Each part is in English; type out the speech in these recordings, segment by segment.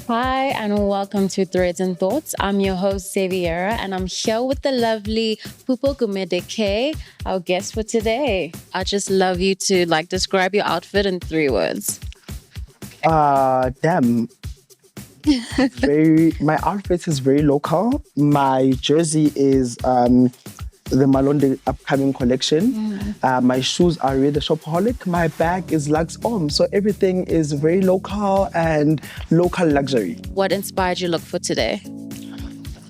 Hi, and welcome to Threads and Thoughts. I'm your host, Xaviera, and I'm here with the lovely Phupho Gumede K, our guest for today. I just love you to describe your outfit in 3 words. Damn. Very. My outfit is very local. My jersey is the Malonde upcoming collection. My shoes are really shopaholic. My bag is Lux Om. So everything is very local and local luxury. What inspired your look for today?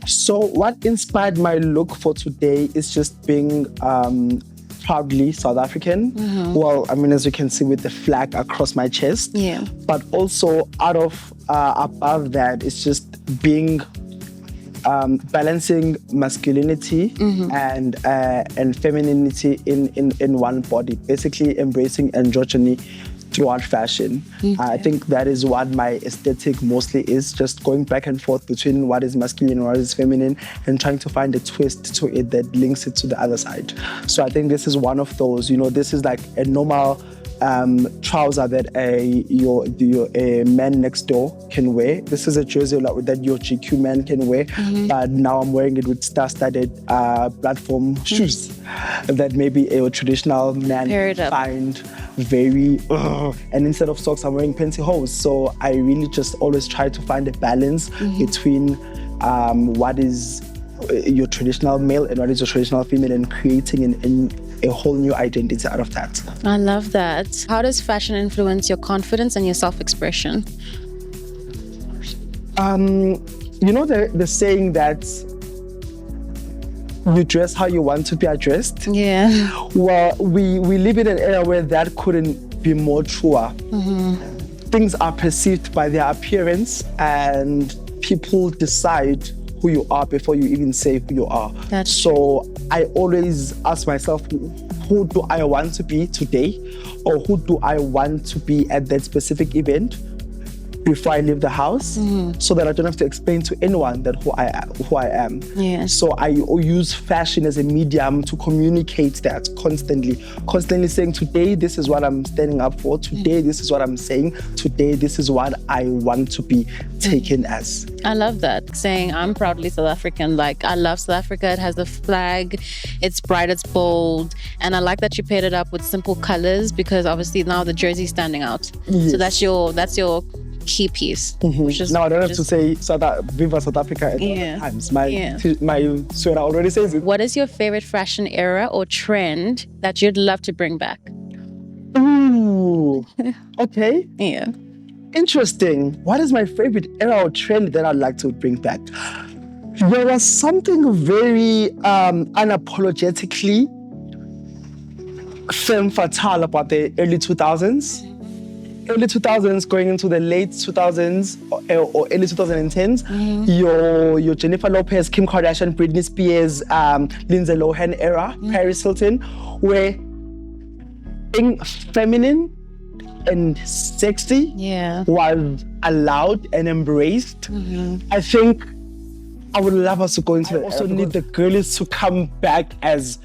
So what inspired my look for today is just being proudly South African. Well, I mean, as you can see with the flag across my chest. Yeah. But also out of above that, it's just being balancing masculinity and femininity in one body. Basically embracing androgyny throughout fashion. I think that is what my aesthetic mostly is, just going back and forth between what is masculine and what is feminine and trying to find a twist to it that links it to the other side. So I think this is one of those, this is like a normal trouser that a man next door can wear. This is a jersey that your GQ man can wear, but now I'm wearing it with star-studded platform shoes that maybe a traditional man find very and instead of socks I'm wearing pantyhose. So I really just always try to find a balance between what is your traditional male and what is your traditional female, and creating a whole new identity out of that. I love that. How does fashion influence your confidence and your self-expression? The saying that you dress how you want to be addressed. Yeah. Well, we live in an era where that couldn't be more truer. Things are perceived by their appearance, and people decide who you are before you even say who you are. So I always ask myself, who do I want to be today, or who do I want to be at that specific event before I leave the house, so that I don't have to explain to anyone that who I am. Yeah. So I use fashion as a medium to communicate that constantly saying, today this is what I'm standing up for, today this is what I'm saying, today this is what I want to be taken as. I love that, saying I'm proudly South African. I love South Africa. It has the flag, it's bright, it's bold, and I like that you paired it up with simple colors, because obviously now the jersey's standing out. Yes. So that's your key piece. Now I don't have to say Viva South Africa at all times. My sweater already says it. What is your favorite fashion era or trend that you'd love to bring back? Ooh, okay. Yeah. Interesting. What is my favorite era or trend that I'd like to bring back? There was something very unapologetically femme fatale about the early 2000s. Early 2000s going into the late 2000s or early 2010s, your Jennifer Lopez, Kim Kardashian, Britney Spears, Lindsay Lohan era, Paris Hilton, where being feminine and sexy was allowed and embraced. I think I would love us to go into that. I also need the girlies to come back as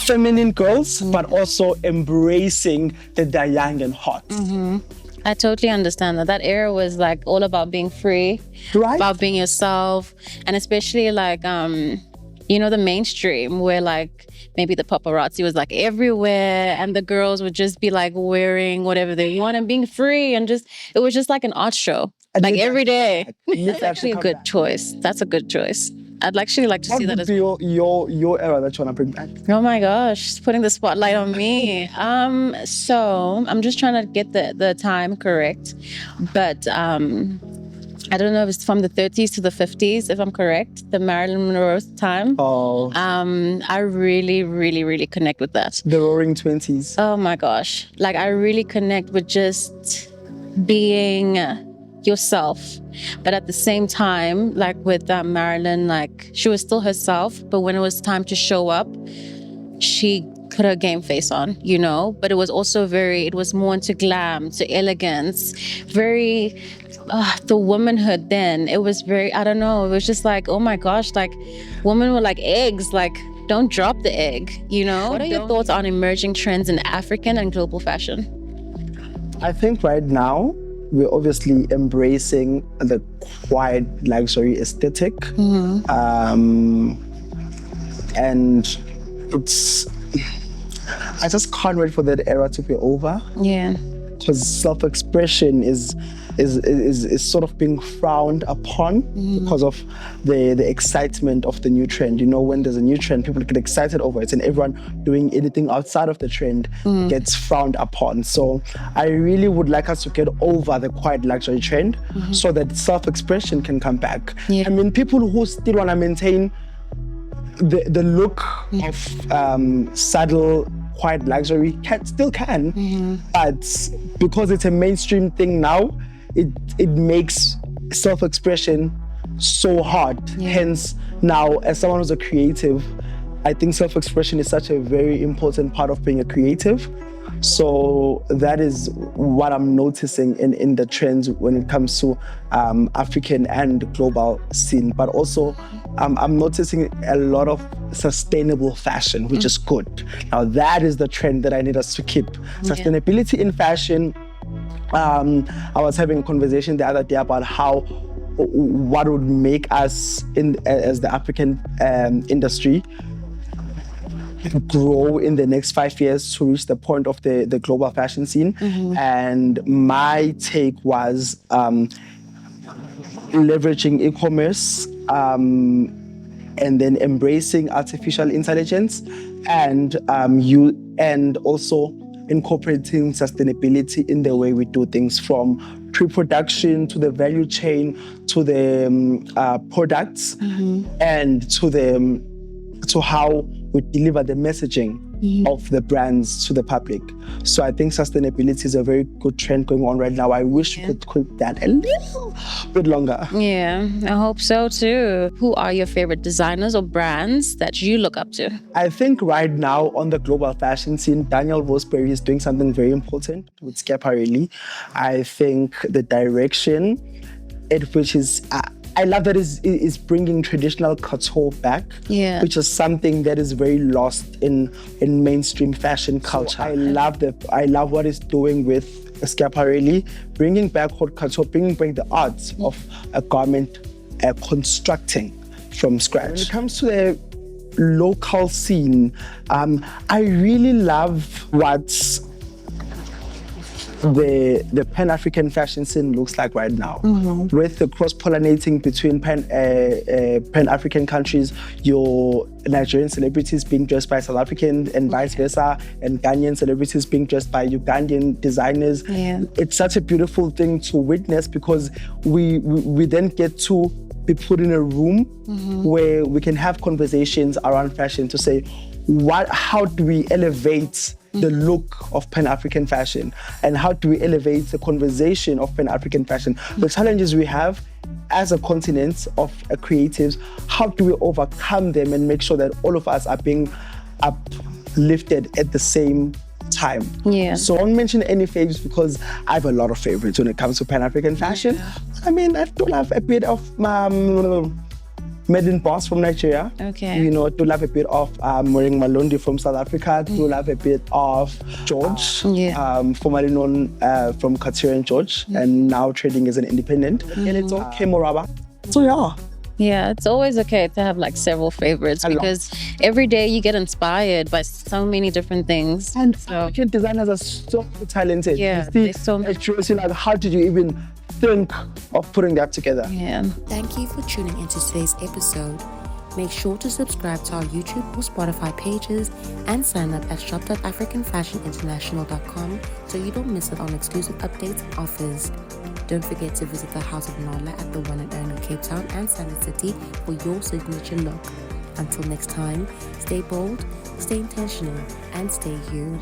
feminine girls, but also embracing that they're young and hot. I totally understand that. That era was all about being free, about being yourself, and especially the mainstream where maybe the paparazzi was everywhere, and the girls would just be wearing whatever they want and being free, and it was just like an art show, every day. That's actually a good choice. That's a good choice. I'd actually like to see that as well. Your era that you want to bring back? Oh my gosh, putting the spotlight on me. So I'm just trying to get the time correct, but I don't know if it's from the 30s to the 50s, if I'm correct, the Marilyn Monroe time. Oh. I really, really, really connect with that. The Roaring 20s. Oh my gosh, I really connect with just being yourself, but at the same time, with Marilyn, she was still herself, but when it was time to show up, she put her game face on, but it was also it was more into glam, to elegance, very the womanhood. Then it was very, I don't know, it was just oh my gosh, women were like eggs, don't drop the egg, What are your thoughts on emerging trends in African and global fashion? I think right now we're obviously embracing the quiet luxury aesthetic. And it's, I just can't wait for that era to be over. Yeah. Because self-expression is sort of being frowned upon because of the excitement of the new trend. You know, when there's a new trend, people get excited over it, and everyone doing anything outside of the trend gets frowned upon. So I really would like us to get over the quiet luxury trend so that self-expression can come back. Yeah. I mean, people who still want to maintain the look of subtle, quiet luxury still can, but because it's a mainstream thing now, it makes self-expression so hard. Hence, now as someone who's a creative, I think self-expression is such a very important part of being a creative. So that is what I'm noticing in the trends when it comes to African and global scene. But also, I'm noticing a lot of sustainable fashion, which is good. Now that is the trend that I need us to keep. Sustainability in fashion. I was having a conversation the other day about what would make us as the African industry grow in the next 5 years to reach the point of the global fashion scene. And my take was leveraging e-commerce and then embracing artificial intelligence and also incorporating sustainability in the way we do things, from pre-production to the value chain to the products and to how we deliver the messaging of the brands to the public. So I think sustainability is a very good trend going on right now. I wish we could keep that a little bit longer. Yeah, I hope so too. Who are your favorite designers or brands that you look up to? I think right now on the global fashion scene, Daniel Vosbury is doing something very important with Schiaparelli. I think the direction at which is... I love that is bringing traditional couture back, which is something that is very lost in mainstream fashion culture. So I love what it's doing with Schiaparelli, bringing back haute couture, bringing back the arts of a garment, constructing from scratch. When it comes to the local scene, I really love what the Pan-African fashion scene looks like right now. With the cross-pollinating between Pan-African countries, your Nigerian celebrities being dressed by South African and vice versa, and Ghanaian celebrities being dressed by Ugandan designers. It's such a beautiful thing to witness, because we then get to be put in a room where we can have conversations around fashion to say, how do we elevate the look of Pan-African fashion, and how do we elevate the conversation of Pan-African fashion? The challenges we have as a continent of creatives, how do we overcome them and make sure that all of us are being uplifted at the same time? So I won't mention any faves because I have a lot of favorites when it comes to Pan-African fashion. I mean, I do love a bit of Medin Boss from Nigeria. You know, do love a bit of Moring Malondi from South Africa. Do love a bit of George, formerly known from Katsira and George, and now trading as an independent. And it's okay, Moraba. So yeah, it's always okay to have like several favorites, because every day you get inspired by so many different things. And African designers are so talented. They're so curious, like, how did you even think of putting that together? Thank you for tuning into today's episode. Make sure to subscribe to our YouTube or Spotify pages and sign up at shop.africanfashioninternational.com so you don't miss out on exclusive updates and offers. Don't forget to visit the House of Nala at the one and only Cape Town and Sandton City for your signature look. Until next time, stay bold, stay intentional, and stay you.